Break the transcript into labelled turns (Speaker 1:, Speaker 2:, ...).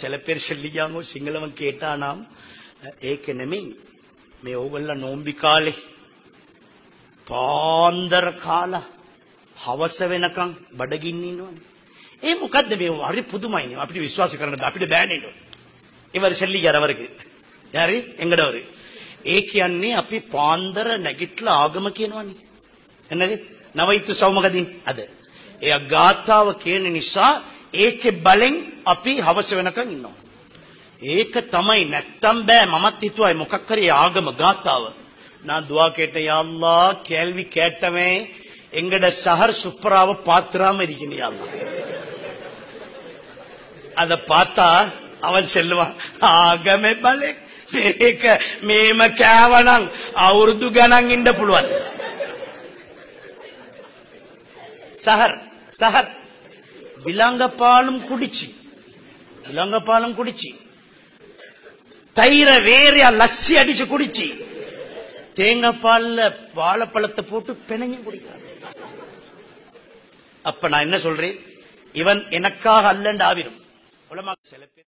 Speaker 1: சில பேர் சொல்லிக்காங்க சிங்களவன் கேட்டானாம் ඒක නෙමෙයි මේ ඕගොල්ලෝ නෝම්බි කාලේ පාන්දර කාලා හවස වෙනකන් බඩගින්න ඉන්නවනේ. ඒ මොකද්ද මේ හරි පුදුමයිනේ. අපිට විශ්වාස කරන්න බෑ. අපිට බෑනේ නෝ. ඉවර සෙල්ලිගරවරක. හරි එංගඩවර. ඒ කියන්නේ අපි පාන්දර නැගිටලා ආගම කියනවනේ. එන්නද? නවයිතු සෞමගදින් අද. ඒ ගාථාව කියන නිසා ඒකේ බලෙන් අපි හවස වෙනකන් ඉන්නවා. ඒක තමයි නැත්තම් බෑ. මමත් හිතුවයි මොකක් හරි ආගම ගාථාව. நான் துவா கேட்டேன் யா அல்லாஹ் கேள்வி கேட்டவன் எங்கட சஹர் சுப்ராவை பாத்துறாம இருக்கணும் யா அல்லாஹ். அத பார்த்தா அவன் செல்லுவான் ආගමේ බලේ මේක මේම කෑවනම් අවුරුදු ගණන් ඉන්න පුළුවන්. சஹர் விலங்கப்பாலும் குடிச்சி தயிர வேறையா லஸ்ஸி அடிச்சு குடிச்சி தேங்காய் பால்ல வாழைப்பழத்தை போட்டு பிணைஞ்சும் குடிக்கிறான். அப்ப நான் என்ன சொல்றேன், இவன் எனக்காக அல்லண்டு ஆவிரும் உலமா சில பேர்